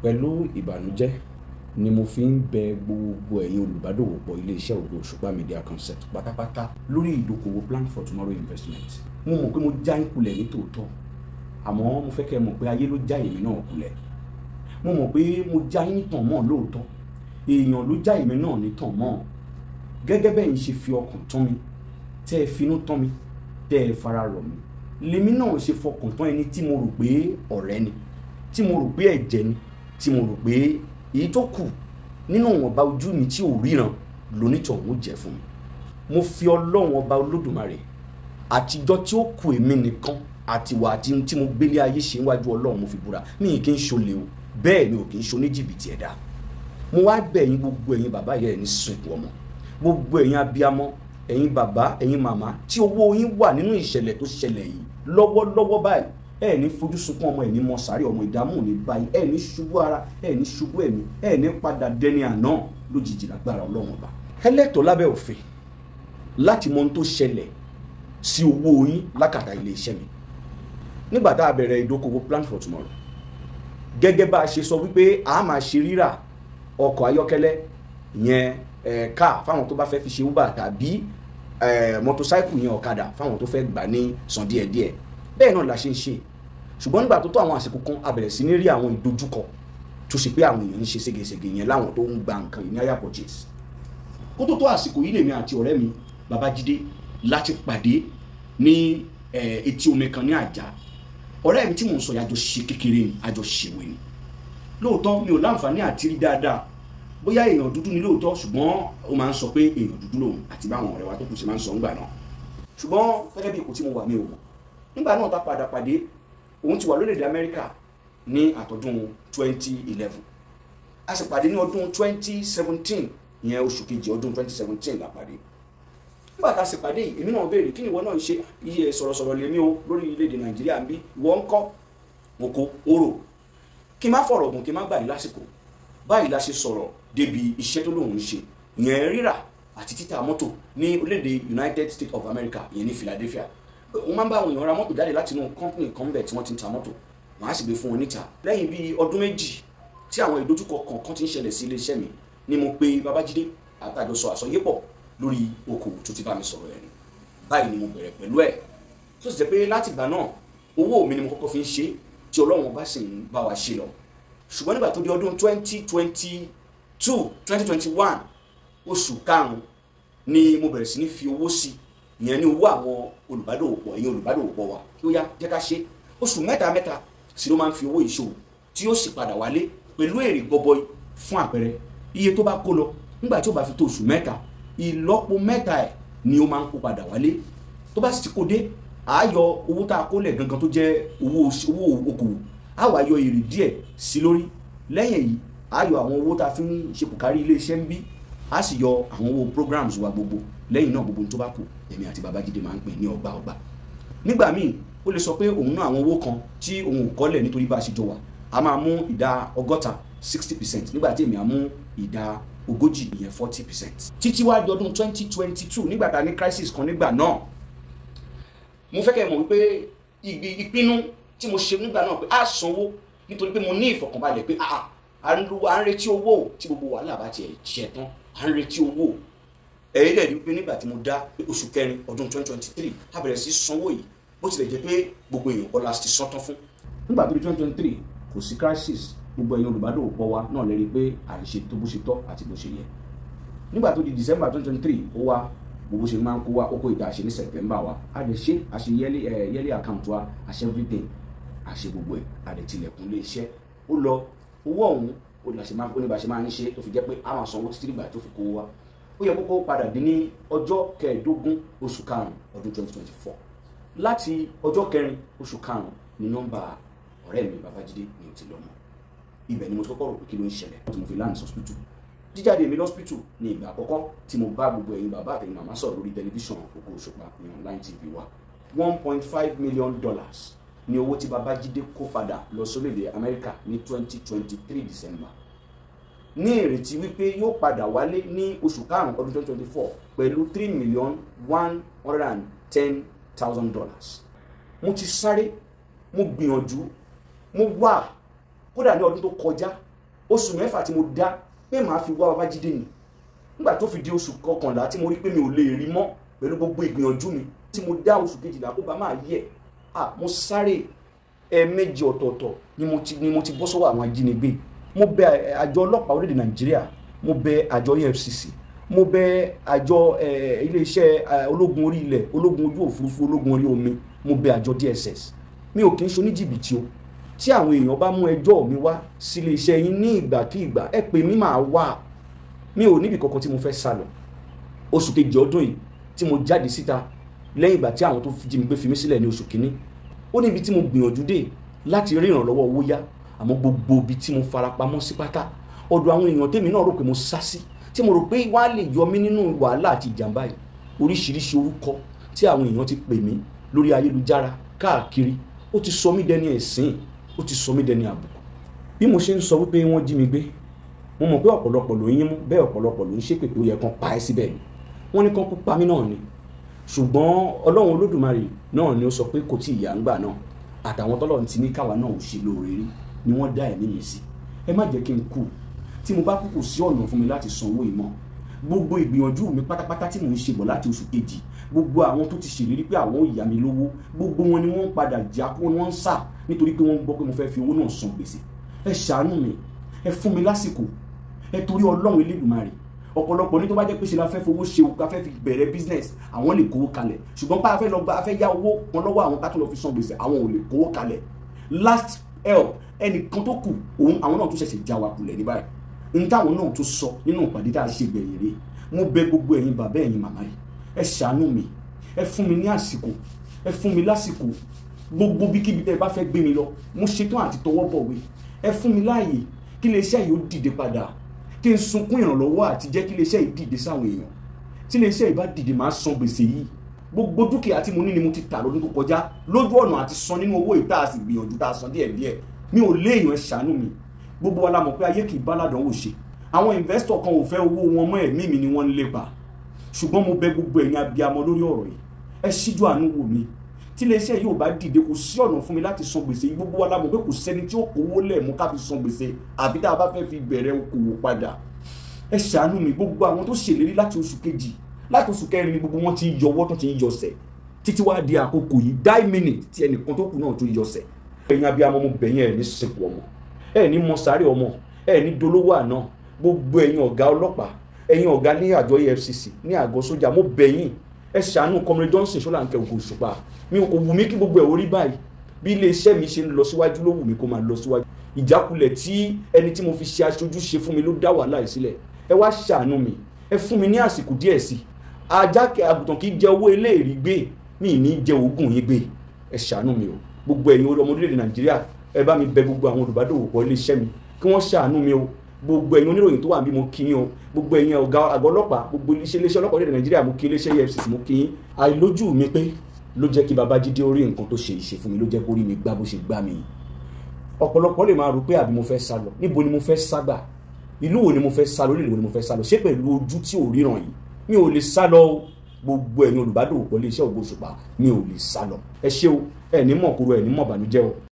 pẹ̀lú ìbànújẹ́ ni mo fi ń bẹ gbogbo ẹ̀yin olùbádòwòpọ̀ iléeṣẹ́ Ògo Òṣùpá Media Concept pátápátá lórí ìdókòwò Plan for Tomorrow investment. Mo mọ̀ pé mo já yín kulẹ̀ ní tòótọ́, àmọ́ mo fẹ́ kẹ́ ẹ mọ̀ pé ayé ló já èmi náà kulẹ̀. Mo mọ̀ pé mo já yín nítàn mọ́ lóòótọ́, èèyàn ló já èmi náà nítàn mọ́. Gẹ́gẹ́ bẹ́ẹ̀ ń ṣe fi ọkàn tán mi, tẹ́ ẹ finú tán mi, tẹ́ ẹ fara rọ̀ mi, lèmi náà ṣe fọkàn tán ẹni tí mo rò pé ọ̀rẹ́ ni, tí mo rò pé ẹ̀jẹ̀ ni, tí mo rò pé èyí tó kù nínú ọ̀nba ojú mi tí ò ríran lónítọ̀hún ó jẹ́ fún mi. Mo fi Ọlọ́run ọba Olódùmarè àtijọ́ tí ó kù èmi nìkan àtiwà àti tí mo gbélé ayé ṣe níwájú Ọlọ́run mo fi búra, mi kì í ṣolè o, bẹ́ẹ̀ ni ò kì í ṣoní jìbìtì ẹ̀dá. Mo wá bẹ̀ yín gbogbo ẹ̀yin bàbá yẹn ní sìnkú ọmọ, gbogbo ẹ̀yin abiyamọ, ẹ̀yin bàbá, ẹ̀yin màmá tí owó yín wà nínú ìṣẹ̀lẹ̀ tó ṣẹlẹ̀ yìí lọ́wọ́lọ́wọ́ báyìí, ẹ ní fojú sunkún ọmọ, ẹ ní mọ sàárè ọmọ, ìdààmú ní báyìí, ẹ ní ṣubú ara, ẹ ní ṣubú ẹ̀mí, ẹ ní padà dẹni àná lójijì lágbára Ọlọ́run ọba. Ẹlẹ́tọ̀ọ́ lábẹ́ òfin láti mọ ohun tó ṣẹlẹ̀ sí owó yín lákàtà ilé iṣẹ́ mi nígbà tá a bẹ̀rẹ̀ ìdókòwò Plan for Tomorrow. Gẹ́gẹ́ bá a ṣe sọ wípé a máa ṣe rírà ọkọ̀ ayọ́kẹ́lẹ́ yẹn káà fáwọn tó bá fẹ́ fi ṣe Uber tàbí mọ́tòsáìkù yẹn ọ̀kadà fáwọn tó fẹ́ gbà ní san díẹ̀díẹ̀. Bẹ́ẹ̀ náà la ṣe ń ṣe, ṣùgbọ́n nígbà tó tó àwọn àsìkò kan a bẹ̀rẹ̀ sí ní rí àwọn ìdojúkọ tó ṣe pé àwọn èèyàn ń ṣe ségesège yẹn láwọn tó ń gba nǹkan yìí ní hire purchase. Kó tó tó àsìkò yìí lèmi àti ọ̀rẹ́ mi Babájídé láti pàdé ní etí omi kan ní Àjà. Ọ̀rẹ́ mi tí mò ń sọ yìí àjọ ṣe kékeré ni, àjọ ṣèwé ni. Lóòótọ́ mi ò láǹfààní àti rí dáadáa bóyá èèyàn dúdú ni lóòótọ́, ṣùgbọ́n ó máa ń sọ pé èèyàn dúdú lòun àti báwọn ọ̀rẹ́ wa tó kù ṣe máa ń sọ ńgbà náà. Ṣùgbọ́n gẹ́gẹ́ bí ipò tí mo wà mi ò mọ̀. Nígbà náà tá padà pàdé, òun ti wà lórílẹ̀-èdè Amẹ́ríkà ní àtọ́dún 2011. A sì pàdé ní ọdún 2017, ìyẹn oṣù kejì ọdún 2017 la pàdé. Nígbà tá a sì pàdé yìí, èmi náà béèrè kí ni ìwọ náà ń ṣe, iye sọ̀rọ̀sọ̀rọ̀ lèmi o lórí ilẹ̀-èdè Nàìjíríà ń bí, ìwọ ń kọ́ oko orò. Kí n má fọ̀rọ̀ gùn, kí n má gbà yín lásìkò. Báyìí la ṣe sọ̀rọ̀ débi iṣẹ́ tó lóun ń ṣe, ìyẹn rírà àti títà mọ́tò ní orílẹ̀-èdè United States of America, ìyẹn ní Philadelphia. Wọ́n máa ń bá àwọn èèyàn ra mọ́tò jáde láti inú company kan bẹ̀ tí wọ́n ti ń ta mọ́tò, wọ́n á sì gbé fún wọn níta. Lẹ́yìn bíi ọdún méjì tí àwọn ìdojúkọ kọ̀ọ̀kan ti ń ṣẹlẹ̀ sí iléeṣẹ́ mi ni mo pe Babájídé àtàjọsọ àsọyépọ̀ lórí okòwò tó ti bá mi sọ̀rọ̀ ẹ̀rín. Báyìí ni mo bẹ̀rẹ̀ pẹ̀lú ẹ̀ tó sì jẹ́ pé láti ìgbà náà owó mi ni mo kọ́kọ́ fi ń ṣe tí Ọlọ́run bá sì ń bá wa ṣe lọ. Ṣùgbọ́n nígbà tó di ọdún 2021 oṣù karùn-ún ni mo bẹ̀rẹ̀ sí ní fi owó sí, ìyẹn ní owó àwọn olùbádòwòpọ̀, ẹ̀yin olùbádòwòpọ̀ wa kí ó yá jẹ́ ká ṣe. Oṣù mẹ́ta sí ló máa ń fi owó ìṣòwò tí ó sì padà wálé pẹ̀lú èrè gọbọi. Fún àpẹẹrẹ, iye tó bá kó lọ nígbà tí ó bá fi tó oṣù mẹ́ta, ìlọ́po mẹ́ta ẹ̀ ni ó máa ń kó padà wálé. Tó bá sì ti kó dé, a yọ owó tá a kó lẹ̀ gangan tó jẹ́ owó okòwò, a wá yọ èrè díẹ̀ sí lórí. Lẹ́yìn èyí, a yọ àwọn owó tá a fi ń ṣe kòkárí ilé iṣẹ́ ń bí, a sì yọ àwọn owó programs wa gbogbo. Lẹ́yìn náà gbogbo tó bá kù èmi àti Babájídé máa ń pè ní ọgbà. Nígbà míì ó lè sọ pé òun náà àwọn owó kan tí òun ò kọ́lẹ̀ nítorí bá a ṣe jọ wà, a máa mú ìdá 60%, nígbà tí èmi á mú ìdá 40, ìyẹn 40%. Títí wá di ọdún 2022 nígbà tá a ní crisis kan nígbà náà, mo fẹ́ kẹ́ ẹ mọ̀ wípé ìpinnu tí mo ṣe nígbà náà pé a sanwó nítorí pé mo ní ìfọ̀kànbalẹ̀ pé à ń retí owó tí gbogbo wàhálà bá tiẹ̀ jẹ tán, à ń retí owó. Ẹ̀yin dẹ̀ rí pé nígbà tí mo dá oṣù kẹrin ọdún 2023 a bẹ̀rẹ̀ sí sanwó yìí, bó tilẹ̀ jẹ́ pé gbogbo èèyàn kọ́ la ti sán tán fún. Nígbà tó di 2023 kò sí crisis, gbogbo ẹ̀yin olùbádòwòpọ̀ wa náà lè rí pé à ń ṣe tó bó ṣe tọ́ àti bó ṣe yẹ. Nígbà tó di December 2023 ó wá gbogbo ṣe máa ń kó wa oko ìta ṣe ní September wa, a lè ṣe àṣe yearly account wa, àṣe everything, àṣe gbogbo ẹ̀, a lè tilẹ̀kùn lé iṣẹ́. Ó lọ owó ọ̀hún ó ní bá ṣe máa ń ṣe tó fi jẹ́ pé a máa sanwó títí nígbà tó fi kó wa. Ó yẹ kókó padà dín ní ọjọ́ 15 oṣù karùn-ún ọdún 2024. Láti ọjọ́ 4 oṣù karùn-ún ni nọ́mbà ọ̀rẹ́ mi Babájídé ni ti lọ mọ́. Ibẹ̀ ni mo ti kọ́kọ́ rò pé kí ló ń ṣẹlẹ̀ tí mo fi land hospital. Jíjáde mi lọ́spítù ní ìgbà àkọ́kọ́ tí mo bá gbogbo ẹ̀yin bàbá àtẹ̀yin màmá sọ̀rọ̀ lórí tẹlifíṣàn Ògo Òṣùpá ní online TV wa. $1.5 million ni owó tí Babájídé kó padà lọ sórílẹ̀-èdè Amẹ́ríkà ní 2023 December. Ní ìrètí wípé yóò padà wálé ní oṣù karùn-ún ọdún 2024 pẹ̀lú $3,110,000. Mo ti sáré, mo gbìyànjú, mo wà kódà ní ọdún tó kọjá oṣù mẹ́fà tí mo dá pé màá fi wá Babájídé ni nígbà tó fi di oṣù kọkànlá tí mo rí pé mi ò lè rí mọ́ pẹ̀lú gbogbo ìgbìyànjú mi tí mo dá oṣù kejìlá kó bá máa yẹ mo sáré ẹ̀ẹ̀mejì ọ̀tọ̀ọ̀tọ̀ ni mo ti bọ́ sọ́wọ́ àwọn ajínigbé. Mo bẹ àjọ ọlọ́pàá orílẹ̀-èdè Nàìjíríà, mo bẹ àjọ EFCC, mo bẹ àjọ iléeṣẹ́ ológun orí ilẹ̀, ológun ojú òfurufú, ológun orí omi, mo bẹ àjọ DSS. Mi ò kí ń ṣoní jìbìtì o. Tí àwọn èèyàn bá mú ẹjọ́ mi wá sí iléeṣẹ́ yín ní ìgbàkígbà ẹ pè mí máa wá. Mi ò níbi kankan tí mo fẹ́ sá lọ. Oṣù kejì ọdún yìí tí mo jáde síta lẹ́yìn ìgbà tí àwọn tó jí mi gbé fi mí sílẹ̀ ní oṣù kínní, ó níbi tí mo gbìyànjú dé láti rí ìrànlọ́wọ́ owó yá, àmọ́ gbogbo ibi tí mo farapamọ́ sí pátá ọ̀dọ̀ àwọn èèyàn tèmi náà rò pé mo sá sí, tí mo rò pé wọ́n á lè yọ mí nínú wàhálà àti ìjàmbá yìí. Oríṣiríṣi orúkọ tí àwọn èèyàn ti pè mí lórí ayélujára káàkiri ó ti sọ mí dẹni ẹ̀sín, ó ti sọ mí dẹni àbùkù. Bí mo ṣe ń sọ wípé wọ́n jí mi gbé, mo mọ̀ pé ọ̀pọ̀lọpọ̀ ló ń yín mú, bẹ́ẹ̀ ọ̀pọ̀lọpọ̀ ló ń ṣépè pé ó yẹ kán pa ẹ́ síbẹ̀ ni. Wọ́n ní kán kú pa mí náà ni, ṣùgbọ́n Ọlọ́run Olódùmarè náà ni ó sọ pé kò tí ì yá ń gbà náà, àtàwọn tọ́lọ́run ti ní káwa náà ò ṣe lóore rí ni wọ́n dá ẹ̀mí mi sí. Ẹ má jẹ́ kí n kú, tí mo bá kú kò sí ọ̀nà fún mi láti sanwó ìmọ̀. Gbogbo ìgbìyànjú mi pátápátá tí mò ń ṣe bọ̀ láti oṣù kejì, gbogbo àwọn tó ti ṣèlérí pé àwọn ò yá mi lówó, gbogbo wọn ni wọ́n padà já kó wọ́n ń sà nítorí pé wọ́n gbọ́ pé mo fẹ́ fi owó náà san gbèsè. Ẹ ṣàánú mi, ẹ fún mi lásìkò, ẹ torí Ọlọ́run Elédùmarè. Ọ̀pọ̀lọpọ̀ ní tó bá jẹ́ pé ṣe la fẹ́ fowó ṣe o, ká fẹ́ fi bẹ̀rẹ̀ business, àwọn lè kówó kalẹ̀, ṣùgbọ́n pa afẹ́ lọ gba afẹ́ yá owó kan lọ́wọ́ àwọn ká tó lọ fi san gbèsè, àwọn ò lè kówó kalẹ̀. Last help ẹnìkan tó kù òun àwọn náà tó ṣẹ̀ṣẹ̀ já wa kulẹ̀ ní báyìí. N táwọn náà tó sọ nínú ìpàdé tá a ṣe gbẹ̀yìn rè, mo bẹ̀ gbogbo ẹ̀yin bàbá ẹ̀yin màmá yìí, ẹ ṣàánú mi, ẹ fún mi ní àsìkò, ẹ fún mi lásìkò. Gbogbo bíkíbi tẹ́ ẹ bá fẹ́ gbé mi lọ, mo ṣetán àti tọwọ́ bọ̀wé. Ẹ fún mi láàyè kí iléeṣẹ́ yìí ó dìde padà, kí n sunkún ìrànlọ́wọ́ àti jẹ́ kí iléeṣẹ́ yìí dìde sáwọn èèyàn. Tí iléeṣẹ́ yìí bá dìde máa san gbèsè yìí. Gbogbo dúkìá tí mo ní ni mo ti tà lọ́dún tó kọjá lójú ọ̀nà àti san nínú owó ìta àti gbìyànjú tá a san díẹ̀díẹ̀. Mi ò léèyàn, ẹ ṣàánú mi. Gbogbo wa la mọ̀ pé ayé kì í bá ládàánwò ṣe. Àwọn investor kan ò fẹ́ owó wọn mọ́ ẹ̀mí mi ni wọ́n ń lépa. Ṣùgbọ́n mo bẹ̀ gbogbo ẹ̀yin abiyamọ lórí ọ̀rọ̀ yìí, ẹ ṣíjú àánú wò mí. Tí iléeṣẹ́ yìí ò bá dìde kò sí ọ̀nà fún mi láti san gbèsè yìí. Gbogbo wa la mọ̀ pé kò sẹ́ni tí ó kówó lẹ̀ mú ká fi san gbèsè àbí tá a bá fẹ́ fi bẹ̀rẹ̀ okòwò padà. Ẹ ṣàánú mi. Gbogbo àwọn tó ṣèlérí láti oṣù kejì, láti oṣù kẹrin ni gbogbo wọn ti ń yọwọ́ tó ti ń yọsẹ̀ títí wá di àkókò yìí 10 minutes tí ẹnìkan tó kù náà tó yọsẹ̀. Ẹ̀yin abiyamọ mo bẹ̀ yín, ẹ̀ ní sìnkú ọmọ, ẹ̀ ní mọ sáré ọmọ, ẹ̀ ní dolówó àná. Gbogbo ẹ̀yin ọ̀gá ọlọ́pàá, ẹ̀yin ọ̀gá ní àjọ EFCC, ní àgọ́ sójà, mo bẹ̀ yín, ẹ ṣàánú Comrade Johnson Ṣólánkẹ́ Ògo Òṣùpá. Mi ò kò wù mí kí gbogbo ẹ̀ orí báyìí. Bí iléeṣẹ́ mi ṣe ń lọ síwájú ló wù mí kó máa lọ síwájú. Ìjákulẹ̀ tí ẹni tí mo fi ṣe aṣojú ṣe fún mi ló dá wàhálà yìí sílẹ̀. Ẹ wá ṣàánú mi, ẹ fún mi ní àsìkò díẹ̀ sí. Ajá àgùntàn kì í jẹ owó eléèrí gbé, mi ní jẹ òògùn yín gbé. Ẹ ṣàánú mi o. Gbogbo ẹ̀yin ọmọ orílẹ̀-èdè Nàìjíríà, ẹ bá mi bẹ̀ gbogbo àwọn olùbádòwòpọ̀ iléeṣẹ́ mi kí wọ́n ṣàánú mi o. Gbogbo ẹ̀yin oníròyìn tó wà níbí mo kí yín o. Gbogbo ẹ̀yin ọ̀gá àgọ́ ọlọ́pàá, gbogbo iléeṣẹ́ ọlọ́pàá orílẹ̀-èdè Nàìjíríà mo kí, iléeṣẹ́ EFCC mo kí yín. Àìlójú mi pé ló jẹ́ kí Babájídé orí nǹkan tó ṣe ìṣe fún mi, ló jẹ́ kó rí mi gbá bó ṣe gbá mi. Ọ̀pọ̀lọpọ̀ lè máa rò pé àbí mo fẹ́ sá lọ. Níbo ni mo fẹ́ sá gbà? Ìlú wo ni mo fẹ́ sá lọ? Orílẹ̀-èdè wo ni mo fẹ́ sá lọ? Ṣé pẹ̀lú ojú tí ò ríran yìí? Mi ò lè sá lọ o. Gbogbo ẹ̀yin olùbádòwòpọ̀ iléeṣẹ́ Ògo Òṣùpá, mi ò lè sá lọ. Ẹ ṣé o, ẹ ní mọ̀kúrò, ẹ ní mọ̀bànújẹ́ o.